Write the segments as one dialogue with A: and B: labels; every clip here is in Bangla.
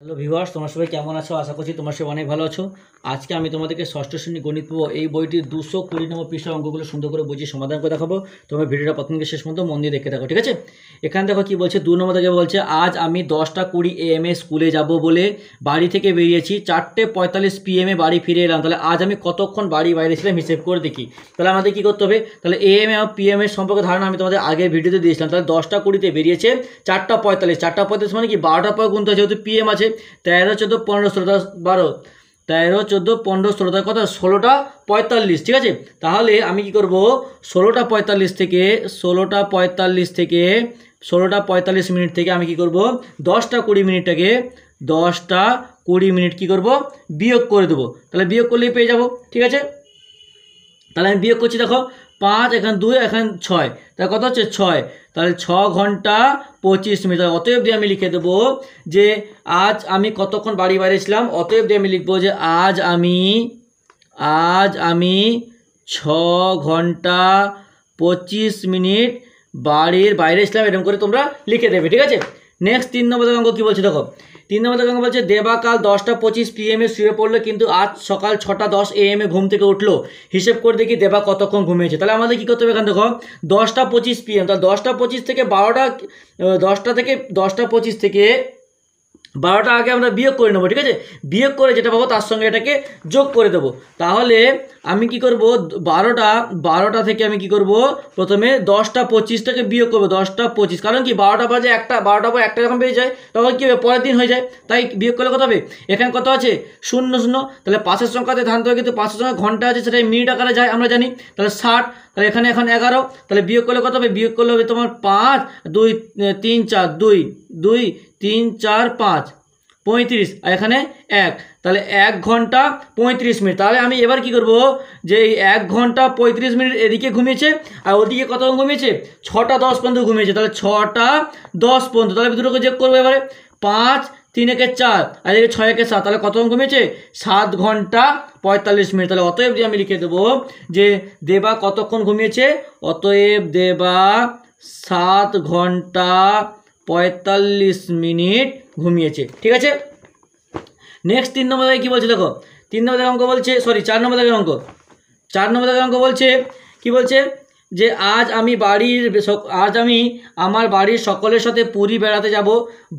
A: হ্যালো ভিউয়ার্স, তোমরা সবাই কেমন আছো? আশা করছি তোমরা সবাই অনেক ভালো আছো। আজকে আমি তোমাদেরকে ষষ্ঠ শ্রেণী গণিত পাবো এই বইটির 220 নম্বর পৃষ্ঠার অঙ্কগুলো সুন্দর করে বুঝিয়ে সমাধান করে দেখাবো। তোমরা ভিডিওটা প্রথম থেকে শেষ পর্যন্ত মন দিয়ে দেখে দেখো, ঠিক আছে? এখানে দেখো কি বলছে, 2 নম্বর থেকে বলছে, আজ আমি 10:20 AM স্কুলে যাব বলে বাড়ি থেকে বেরিয়েছি, 4:45 PM বাড়ি ফিরে এলাম। তাহলে আজ আমি কতক্ষণ বাড়ি বাইরে ছিলাম হিসেব করে দেখি। তাহলে আমাদের কী করতে হবে? তাহলে AM এবং PM এর সম্পর্কে ধারণা আমি তোমাদের আগের ভিডিওতে দিয়েছিলাম। তাহলে 10:20 বেরিয়েছে, 4:45 মানে কি 12টার পর গুনতে হয়, যেহেতু PM আছে। 13, 14, 15, 16, 12, 13, 14, 15, 16, তার কথা 16:45, ঠিক আছে? তাহলে আমি কি করব, 16:45 থেকে 16:45 মিনিট থেকে আমি কি করব, 10:20 মিনিটটাকে 10:20 মিনিট কী করব, বিয়োগ করে দেবো। তাহলে বিয়োগ করলেই পেয়ে যাব, ঠিক আছে? তাহলে আমি বিয়োগ করছি, দেখো 5, এখানে 2, এখানে 6, তাহলে কত হচ্ছে 6। তাহলে 6 ঘন্টা 25 মিনিট। অতএব দিয়ে আমি লিখে দেবো যে আজ আমি কতক্ষণ বাড়ি বাইরে ছিলাম। অতএব দিয়ে আমি লিখবো যে আজ আমি 6 ঘন্টা 25 মিনিট বাড়ির বাইরে ছিলাম। এরকম করে তোমরা লিখে দেবে, ঠিক আছে? নেক্সট 3 নম্বর অঙ্ক কী বলছে দেখো। 3 নম্বর অঙ্ক বলছে, দেবা কাল 10:25 PM শুয়ে পড়লো, কিন্তু আজ সকাল 6:10 AM ঘুম থেকে উঠলো। হিসেব করে দেখি দেবা কতক্ষণ ঘুমিয়েছে। তাহলে আমাদের কী করতে হবে? এখানে দেখো 10:25 PM, তাহলে 10:25 থেকে 12টা, 10:25 থেকে 12টা আগে আমরা বিয়োগ করে নেবো, ঠিক আছে? বিয়োগ করে যেটা পাবো তার সঙ্গে এটাকে যোগ করে দেবো। তাহলে আমি কি করব, 12টা থেকে আমি কি করব, প্রথমে 10:25টাকে বিয়োগ করবো। 10:25, কারণ কি 12টা বাজে একটা, 12টা পর একটা যখন বেজে যায় তখন কী হবে, পরের দিন হয়ে যায়। তাই বিয়োগ করলে কত হবে? এখানে কত আছে? 0 0। তাহলে পাশের সংখ্যাতে ধানতে হবে, কিন্তু পাশের সংখ্যা ঘন্টা আছে, সেটা মিনিট আকারে যায় আমরা জানি। তাহলে 60, তাহলে এখানে এখন 11। তাহলে বিয়োগ করলে কত হবে? বিয়োগ করলে হবে তোমার 5, 2, 3, 4, 2, 2, 3, 4, 5, 35, আর এখানে 1। তাহলে 1 ঘন্টা 35 মিনিট। তাহলে আমি এবার কি করব, যে এই 1 ঘন্টা 35 মিনিট এদিকে ঘুমিয়েছে, আর ওদিকে কতক্ষণ ঘুমিয়েছে? 6:10 পর্যন্ত ঘুমিয়েছে। তাহলে 6:10 পর্যন্ত। তাহলে দুটোকে যোগ করবো এবারে। 5, 3 একে 4, আর এদিকে 6 একে 7, তাহলে কতক্ষণ ঘুমিয়েছে? 7 ঘন্টা 45 মিনিট। তাহলে অতএব দিয়ে আমি লিখে দেবো যে দেবা কতক্ষণ ঘুমিয়েছে। অতএব দেবা 7 ঘন্টা 45 মিনিট ঘুমিয়েছে, ঠিক আছে? নেক্সট 3 নম্বর দাগে কী বলছে দেখো। 3 নম্বর দাগে অঙ্ক বলছে, সরি 4 নম্বর দাগের অঙ্ক। 4 নম্বর দাগের অঙ্ক বলছে, কি বলছে, যে আজ আমি আমার বাড়ির সকলের সাথে পুরী বেড়াতে যাব।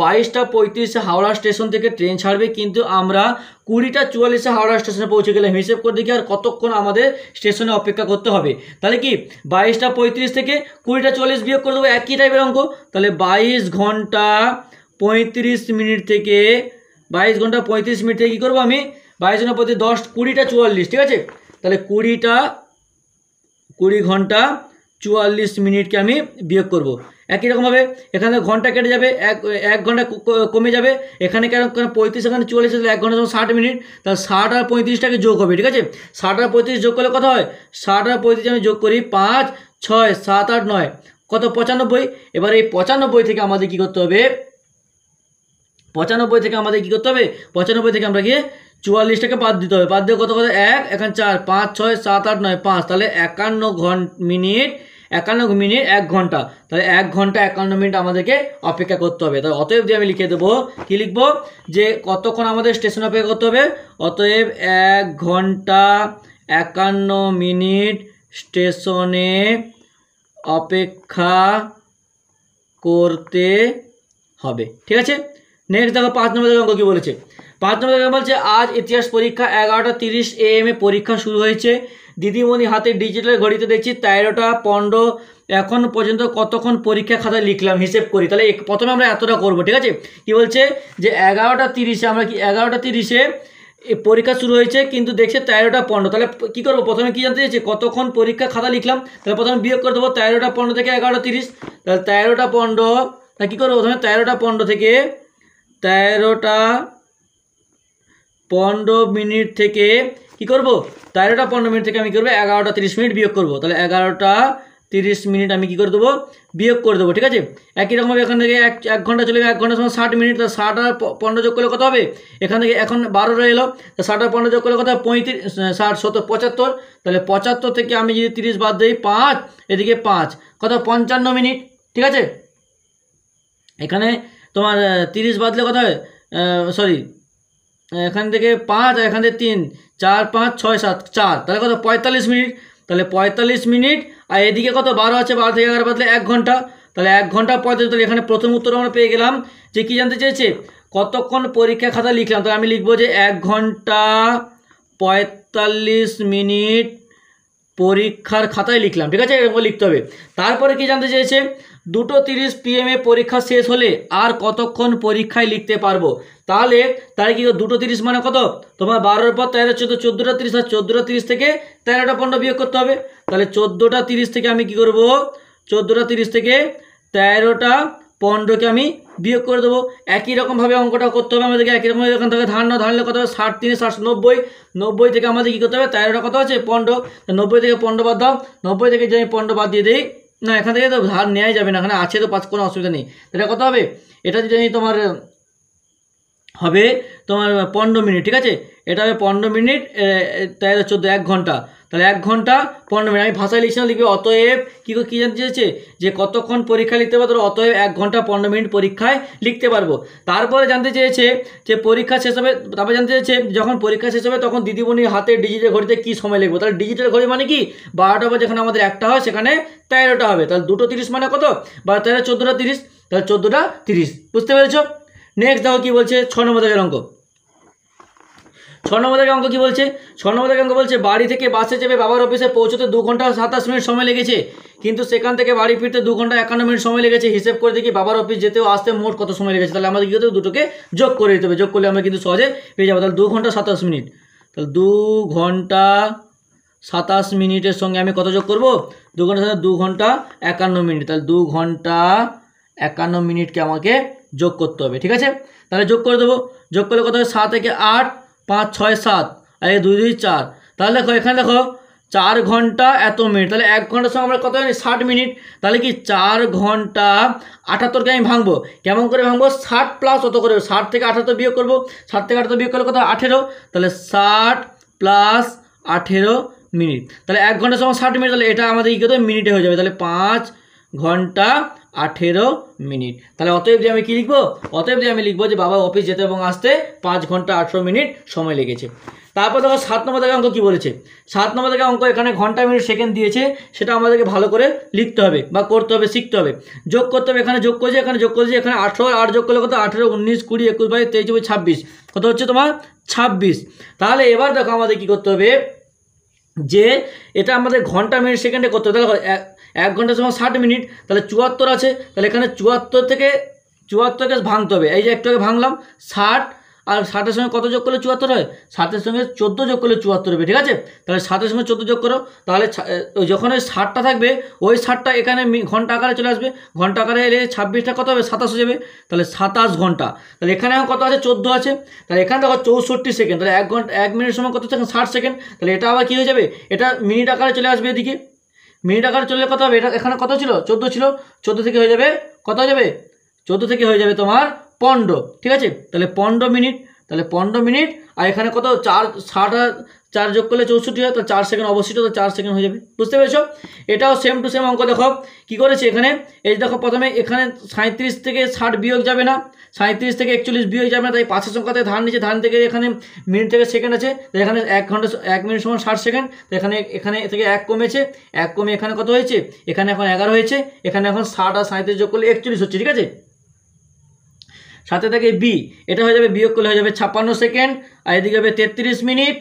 A: 22:35 হাওড়া স্টেশন থেকে ট্রেন ছাড়বে, কিন্তু আমরা 20:44 হাওড়া স্টেশনে পৌঁছে গেলাম। হিসেব করে দেখি আর কতক্ষণ আমাদের স্টেশনে অপেক্ষা করতে হবে। তাহলে কি 22:35 থেকে 20:44 বিয়োগ করে দেবো, একই টাইপের অঙ্ক। তাহলে 22 ঘন্টা 35 মিনিট থেকে 22 ঘন্টা 35 মিনিট থেকে কী করবো আমি, 22 ঘন্টা 35, 10, 20:44, ঠিক আছে? তাহলে 20 ঘন্টা 44 মিনিটকে আমি বিয়োগ করব। একই রকমভাবে এখানে ঘন্টা কেটে যাবে, এক ঘন্টা কমে যাবে। এখানে কেন 35, এখানে 44, তাহলে 1 ঘন্টা 60 মিনিট। তাহলে 60 আর 35টাকে যোগ হবে, ঠিক আছে? 60 আর 35 যোগ করলে কত হয়? 60 আর 35 আমি যোগ করি, 5, 6, 7, 8, 9, কত? 95। এবার এই 95 থেকে আমাদের কী করতে হবে? 95 থেকে আমাদের কী করতে হবে? 95 থেকে আমরা গিয়ে 44টাকে বাদ দিতে হবে। বাদ দিয়ে কত কত? 1, এখানে 4, 5, 6, 7, 8, 9, 5, তাহলে 51 মিনিট, 1 ঘন্টা। তাহলে 1 ঘন্টা 51 মিনিট আমাদেরকে অপেক্ষা করতে হবে। তাহলে অতএব দিয়ে আমি লিখে দেবো, কী লিখবো, যে কতক্ষণ আমাদের স্টেশনে অপেক্ষা করতে হবে। অতএব 1 ঘন্টা 51 মিনিট স্টেশনে অপেক্ষা করতে হবে, ঠিক আছে? নেক্সট দেখো 5 নম্বর অঙ্ক কী বলেছে। 5 নম্বর অঙ্ক বলছে, আজ ইতিহাস পরীক্ষা 11:30 AM পরীক্ষা শুরু হয়েছে। দিদিমণি হাতে ডিজিটাল ঘড়িতে দেখছি 13:15। এখন পর্যন্ত কতক্ষণ পরীক্ষা খাতায় লিখলাম, হিসেব করি। তাহলে প্রথমে আমরা এতটা করবো, ঠিক আছে? কি বলছে, যে 11:30 আমরা কি 11:30 পরীক্ষা শুরু হয়েছে, কিন্তু দেখছে 13:15। তাহলে কী করবো, প্রথমে কী জানতে চাইছে, কতক্ষণ পরীক্ষা খাতা লিখলাম। তাহলে প্রথমে বিয়োগ করে দেবো 13:15 থেকে 11:30। তাহলে 13:15, তা কী করবো, প্রথমে 13:15 থেকে 13:15 মিনিট থেকে কী করবো, 13:15 মিনিট থেকে আমি কী করবো, 11:30 মিনিট বিয়োগ করবো। তাহলে 11:30 মিনিট আমি কী করে দেবো, বিয়োগ করে দেবো, ঠিক আছে? একই রকমভাবে এখান থেকে 1 ঘন্টা চলে যাবে, 1 ঘন্টার সময় 60 মিনিট। তাহলে 60 আর 15 যোগ করলে কত হবে? এখান থেকে এখন 12 রয়ে এলো। তা 60 আর 15 যোগ করলে কত? 35, 60, 70, 75। তাহলে 75 থেকে আমি যদি 30 বাদ দিই, 5, এদিকে 5, কত? 55 মিনিট, ঠিক আছে? এখানে তোমার 30 বাদলে কত হয়? সরি এখান থেকে 5 আর এখান থেকে 3 4 5 6 7 4, তাহলে কত 45 মিনিট। তাহলে 45 মিনিট আর এদিকে কত 12 আছে, 12 থেকে 11 বাদলে 1 ঘন্টা, তাহলে 1 ঘন্টা 45। তাহলে এখানে প্রথম উত্তর আমরা পেয়ে গেলাম যে কী জানতে চেয়েছে, কতক্ষণ পরীক্ষা খাতা লিখলাম। তাহলে আমি লিখবো যে 1 ঘন্টা 45 মিনিট পরীক্ষার খাতায় লিখলাম, ঠিক আছে, এরকম লিখতে হবে। তারপরে কি জানতে চেয়েছে, 2:30 PM পরীক্ষা শেষ হলে আর কতক্ষণ পরীক্ষায় লিখতে পারবো। তাহলে কি 2:30 মানে কত, তোমার 12-এর পর 13 14, 14টা 30, আর 14টা 30 থেকে 13টা 15 বিয়োগ করতে হবে। তাহলে 14টা 30 থেকে আমি কি করব, 14টা 30 থেকে 13টা 15কে আমি বিয়োগ করে দেবো। একই রকমভাবে অঙ্কটা করতে হবে আমাদেরকে, একই রকমভাবে এখান থেকে ধারলে কত হবে, 60 3 60 90, 90 থেকে আমাদের কী করতে হবে, 13টা কত আছে 15, 90 থেকে 15 বাদ দাও, 90 থেকে যদি আমি 15 বাদ দিয়ে দিই, না এখান থেকে তো ধার নেওয়াই যাবে না, এখানে আছে তো 5, কোনো অসুবিধা নেই। এটা কত হবে, এটা যদি আমি তোমার হবে তোমার 15 মিনিট, ঠিক আছে, এটা হবে 15 মিনিট 13 14 1 ঘন্টা, তাহলে 1 ঘন্টা 15 মিনিট। আমি ভাষায় লিখছি না, লিখবে অতএব কী জানতে চেয়েছে যে কতক্ষণ পরীক্ষা লিখতে পারবো, অতএব 1 ঘন্টা 15 মিনিট পরীক্ষায় লিখতে পারবো। তারপরে জানতে চেয়েছে যে পরীক্ষা শেষ হবে, তারপরে জানতে চেয়েছে যখন পরীক্ষা শেষ হবে তখন দিদিমণির হাতে ডিজিটাল ঘড়িতে কী সময় লিখবো। তাহলে ডিজিটাল ঘড়ি মানে কি, 12টা বাজে যেখানে আমাদের 1টা হয় সেখানে 13টা হবে, তাহলে 2:30 মানে কত, 12 13 14টা 30, তাহলে 14টা 30, বুঝতে পেরেছো। নেক্সট দেখো কি বলছে, 6 নম্বর দাগের অঙ্ক। 6 নম্বর দাগের অঙ্ক কি বলছে, 6 নম্বর দাগের অঙ্ক বলছে বাড়ি থেকে বাসে চেপে বাবার অফিসে পৌঁছতে 2 ঘন্টা 27 মিনিট সময় লেগেছে, কিন্তু সেখান থেকে বাড়ি ফিরতে 2 ঘন্টা 51 মিনিট সময় লেগেছে। হিসেব করে দেখি বাবার অফিস যেতেও আসতে মোট কত সময় লেগেছে। তাহলে আমাদের কী করতে হবে, দুটোকে যোগ করে দিতে হবে, যোগ করলে আমরা কিন্তু সহজে পেয়ে যাবো। তাহলে 2 ঘন্টা 27 মিনিট, তাহলে 2 ঘন্টা 27 মিনিটের সঙ্গে আমি কত যোগ করবো, 2 ঘন্টা 2 ঘন্টা 51 মিনিট, তাহলে 2 ঘন্টা 51 মিনিটকে আমাকে যোগ করতে হবে, ঠিক আছে। তাহলে যোগ করে দেবো, যোগ করলে কত হবে, 7 থেকে 8 5 6 7 আর 2 2 4, তাহলে দেখো এখানে দেখো 4 ঘন্টা এত মিনিট, তাহলে 1 ঘন্টার সঙ্গে আমরা কত জানি 60 মিনিট, তাহলে কি 4 ঘন্টা 78কে আমি ভাঙবো, কেমন করে ভাঙবো, 60 প্লাস অত করে, 60 থেকে 78 বিয়োগ করবো, 60 থেকে 78 বিয়োগ করলে কত 18, তাহলে 60 প্লাস 18 মিনিট, তাহলে 1 ঘন্টার সময় 60 মিনিট, তাহলে এটা আমাদের কী করতে হবে, মিনিটে হয়ে যাবে, তাহলে 5 ঘন্টা 18 মিনিট। তাহলে অতএব যে আমি কী লিখবো, অতএব যে আমি লিখবো যে বাবা অফিস যেতে এবং আসতে 5 ঘন্টা 18 মিনিট সময় লেগেছে। তারপর দেখো 7 নম্বর দাগের অঙ্ক কী বলেছে, 7 নম্বর দাগের অঙ্ক এখানে ঘন্টা মিনিট সেকেন্ড দিয়েছে, সেটা আমাদেরকে ভালো করে লিখতে হবে বা করতে হবে, শিখতে হবে। যোগ করতে হবে, এখানে যোগ করেছি, এখানে যোগ করেছি, এখানে 18 8 যোগ করলে কত, 18 19 20 21 22 23 24 26, কত হচ্ছে তোমার 26। তাহলে এবার দেখো আমাদের কী করতে হবে, যে এটা আমাদের ঘন্টা মিনিট সেকেন্ডে করতে হবে। তাহলে 1 ঘন্টার সময় 60 মিনিট, তাহলে 74 আছে, তাহলে এখানে 74 থেকে 74কে ভাঙতে হবে, এই যে একটু আগে ভাঙলাম 60, আর 60-এর সঙ্গে কত যোগ করলে 74 হয়, 60-এর সঙ্গে 14 যোগ করলে 74 হবে, ঠিক আছে। তাহলে 60-এর সঙ্গে 14 যোগ করো, তাহলে যখন ওই 60টা থাকবে ওই 60টা এখানে ঘন্টা আকারে চলে আসবে, ঘন্টা আকারে এলে 26টা কত হবে, 27 হয়ে যাবে, তাহলে 27 ঘন্টা। তাহলে এখানে কত আছে, 14 আছে, তাহলে এখানে দেখো 64 সেকেন্ড, তাহলে 1 ঘন্টা 1 মিনিট সময় কত সেকেন্ড, 60 সেকেন্ড, তাহলে এটা আবার কী হয়ে যাবে, এটা মিনিট আকারে চলে আসবে, এদিকে মিনিট আকারে চললে কত হবে, এটা এখানে কত ছিল, 14 ছিল, 14 থেকে হয়ে যাবে কত হয়ে যাবে, 14 থেকে হয়ে যাবে তোমার 15, ঠিক আছে। তাহলে 15 মিনিট, তাহলে 15 মিনিট, আর এখানে কত 4 যোগ করলে 64 হয়, তাহলে 4 সেকেন্ড অবশ্যই, তো 4 সেকেন্ড হয়ে যাবে, বুঝতে পেরেছো। এটাও সেম টু সেম অঙ্ক। দেখো কী করেছে এখানে, এই দেখো প্রথমে এখানে 37 থেকে 60 বিয়োগ যাবে না, 37 থেকে 41 বিয়োগ যাবে না, তাই 5-এর সংখ্যা থেকে ধান নিচে, ধান থেকে এখানে মিনিট থেকে সেকেন্ড আছে, তো এখানে 1 ঘন্টা 1 মিনিট সমান 60 সেকেন্ড, তো এখানে থেকে 1 কমেছে, 1 কমে এখানে কত হয়েছে, এখানে এখন 11 হয়েছে, এখানে এখন 60 আর 37 যোগ করলে 41 হচ্ছে, ঠিক আছে। সাথে থেকে বি, এটা হয়ে যাবে, বিয়োগ করলে হয়ে যাবে 56 সেকেন্ড, আর এদিকে হবে 33 মিনিট,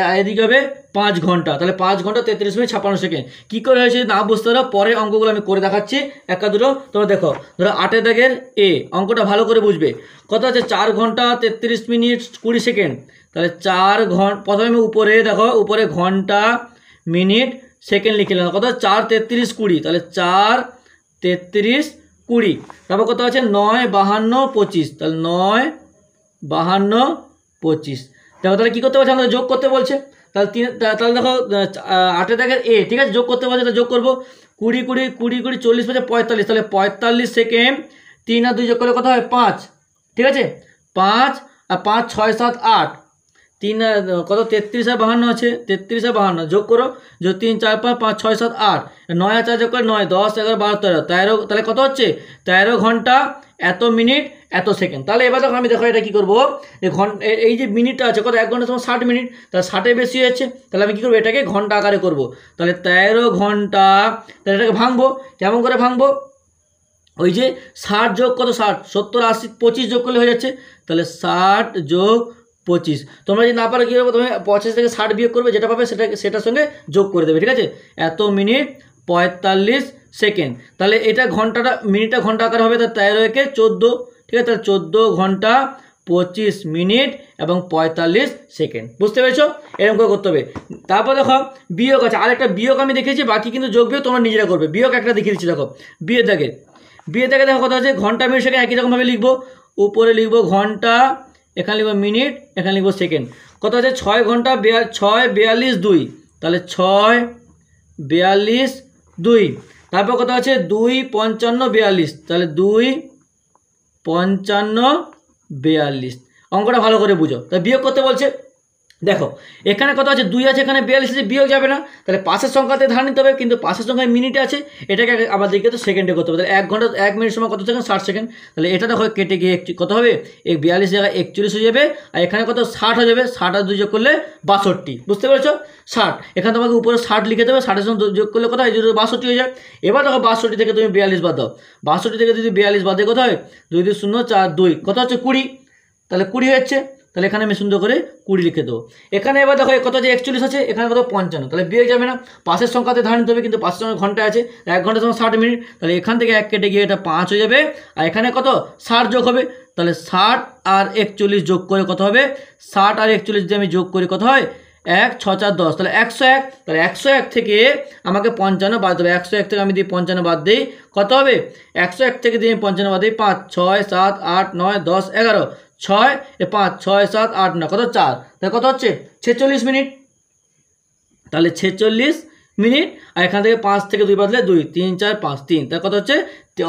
A: আর এদিকে হবে 5 ঘন্টা, তাহলে 5 ঘন্টা 33 মিনিট 56 সেকেন্ড। কী করে হয়েছে না বুঝতে পারো, পরের অঙ্কগুলো আমি করে দেখাচ্ছি একটা দুটো, তোমরা দেখো। ধরো 8 দাগের এ অঙ্কটা ভালো করে বুঝবে, কত আছে 4 ঘন্টা 33 মিনিট 20 সেকেন্ড, তাহলে 4 ঘন্টা, প্রথমে উপরে দেখো, উপরে ঘন্টা মিনিট সেকেন্ড লিখে নিলাম, কত 4 33 20, তাহলে 4 33 20, তারপর কত আছে 9 52 25, তাহলে 9 52 25। দেখো তাহলে কী করতে বলছে, আমাদের যোগ করতে বলছে, তাহলে দেখো 8 দাগের এ, ঠিক আছে, যোগ করতে বলছে, তাহলে যোগ করবো 20 20 20 20 40 5 45, তাহলে 45 সেকেন্ড, 3 আর 2 যোগ করলে কত হয় 5, ঠিক আছে, 5 আর 5 6 7 8, 3 কত 33 আর 52 আছে, 33 আর 52 যোগ করো, যোগ 3 4 5 5 6 7 8, 9 আর 4 যোগ করে 9, 10 11 12 13, তাহলে কত হচ্ছে 13 ঘন্টা এত মিনিট এত সেকেন্ড। তাহলে এবার দেখো আমি দেখো এটা কী করবো, এই যে মিনিটটা আছে কত 1 ঘন্টা সময় 60 মিনিট, তাহলে 60-এর বেশি হচ্ছে, তাহলে আমি কী করবো এটাকে ঘন্টা আকারে করবো। তাহলে 13 ঘন্টা, তাহলে এটাকে ভাঙবো, কেমন করে ভাঙবো, ওই যে 60 যোগ কত 60 70 80 25 যোগ করলে হয়ে যাচ্ছে, তাহলে 60 যোগ 25। তোমরা যদি না পারো কী করবো, তুমি 85 থেকে 60 বিয়োগ করবে, যেটা পাবে সেটার সঙ্গে যোগ করে দেবে, ঠিক আছে। এত মিনিট 45 সেকেন্ড, তাহলে এটা মিনিটটা ঘন্টা আকার হবে, তার 13 একে 14, ঠিক আছে, তাহলে 14 ঘন্টা 25 মিনিট এবং 45 সেকেন্ড। বুঝতে পেরেছো, এরকম করে করতে হবে। তারপর দেখো বিয়োগ আছে, আরেকটা বিয়োগ আমি দেখিয়েছি, বাকি কিন্তু যোগ বিয়োগ তোমরা নিজেরা করবে। বিয়োগ একটা দেখিয়ে দিচ্ছি, দেখো বিয়োগ দেখে দেখো কথা আছে, ঘন্টা মিনিট সেকেন্ড একই রকমভাবে লিখবো, উপরে লিখবো ঘন্টা, এখানে লিখবো মিনিট, এখানে লিখবো সেকেন্ড। কত আছে 6 ঘন্টা 6 42 2, তাহলে 6 42 2। তারপর কত আছে 2 55 42, তাহলে 2 55 42। অঙ্কটা ভালো করে বুঝো। তাহলে বিয়োগ করতে বলছে, দেখো এখানে কত আছে 2 আছে, এখানে 42 আছে, বিয়োগ যাবে না, তাহলে পাশের সংখ্যাতে ধার নিতে হবে, কিন্তু পাশের সংখ্যায় মিনিট আছে, এটাকে আমাদেরকে তো সেকেন্ডে করতে হবে। তাহলে 1 ঘন্টা 1 মিনিট সময় কত সেকেন্ড 60 সেকেন্ড, তাহলে এটা দেখো কেটে গিয়ে কত হবে, 42 জায়গায় 41 হয়ে যাবে, আর এখানে কত 60 হয়ে যাবে, 60 আর 2 যোগ করলে 62। বুঝতে পেরেছো, 60, এখানে তোমাকে উপরে 60 লিখে দেবে, 60 এর সঙ্গে যোগ করলে কত হয় 62 হয়ে যায়। এবার দেখো 62 থেকে তুমি 42 বাদ দাও, 62 থেকে যদি 42 বাদ দিয়ে কত হয় 2 2 0 4 2, কত হচ্ছে 20, তাহলে 20 হচ্ছে, তাহলে এখানে আমি সুন্দর করে 20 লিখে দেবো। এখানে এবার দেখো কত যে 41 আছে, এখানে কত 55, তাহলে বিয়োগ যাবে না, পাশের সংখ্যাতে ধার নিতে হবে, কিন্তু পাশের সঙ্গে ঘন্টা আছে, 1 ঘন্টা সময় 60 মিনিট, তাহলে এখান থেকে 1 কেটে গিয়ে এটা 5 হয়ে যাবে, আর এখানে কত 60 যোগ হবে, তাহলে 60 আর 41 যোগ করে কত হবে, 60 আর 41 যদি আমি যোগ করি কত হয় 1 6 4 10, তাহলে 101, তাহলে 101 থেকে আমাকে 55 বাদ দেবে, 101 থেকে আমি যদি 55 বাদ দিই কত হবে, 101 থেকে যদি আমি 55 বাদ দিই 5 6 7 8 9 10 11, 6 5 6 7 8 9, কত 4, তাহলে কত হচ্ছে 46 মিনিট, তাহলে 46 মিনিট, আর এখান থেকে 5 থেকে 2 বাদলে 2 3 4 5 3, তাহলে কত হচ্ছে,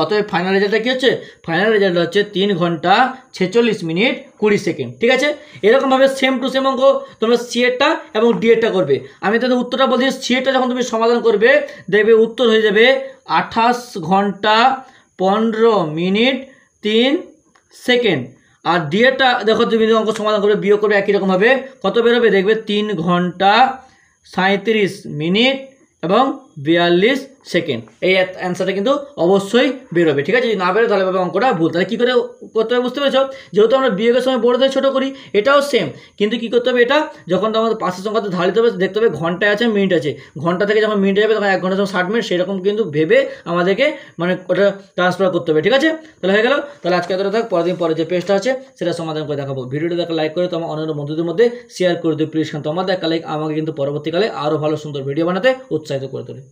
A: অতএব ফাইনাল রেজাল্টটা কী হচ্ছে, ফাইনাল রেজাল্ট হচ্ছে 3 ঘন্টা 46 মিনিট 20 সেকেন্ড। ঠিক আছে, এরকমভাবে সেম টু সেম অঙ্ক তোমরা সিএরটা এবং ডিএরটা করবে। আমি তাদের উত্তরটা বলছি, সিএরটা যখন তুমি সমাধান করবে দেখবে উত্তর হয়ে যাবে 28 ঘন্টা 15 মিনিট 3 সেকেন্ড। আর ডিএরটা দেখো তুমি অঙ্ক সমাধান করবে, বিয়োগ করবে একই রকমভাবে, কত বেরোবে দেখবে 3 ঘন্টা 37 মিনিট এবং 42 সেকেন্ড। এই অ্যান্সারটা কিন্তু অবশ্যই বেরোবে। ঠিক আছে, যদি না বেরোয় তাহলে ভাবে অঙ্কটা ভুল। তাহলে কী করে করতে হবে বুঝতে পেরেছো, যেহেতু আমরা বিয়োগের সময় বড় থেকে ছোটো করি, এটাও সেম, কিন্তু কী করতে হবে, এটা যখন আমাদের পাশের সংখ্যাতে ধার দিতে হবে দেখতে হবে ঘন্টায় আছে মিনিট আছে, ঘন্টা থেকে যখন মিনিট যাবে তখন 1 ঘন্টা যখন 60 মিনিট, সেরকম কিন্তু ভেবে আমাদেরকে মানে ওটা ট্রান্সফার করতে হবে। ঠিক আছে, তাহলে হয়ে গেল। তাহলে আজকে এতটা থাক, পরের দিন পরে যে পেজটা আছে সেটা সমাধান করে দেখাবো। ভিডিওটা দেখা লাইক করে তোমার অন্যান্য বন্ধুদের মধ্যে শেয়ার করে দিও প্লিজ, কারণ তোমার দেখা লাইক আমাকে কিন্তু পরবর্তীকালে আরও ভালো সুন্দর ভিডিও বানাতে উৎসাহিত করে তোলে।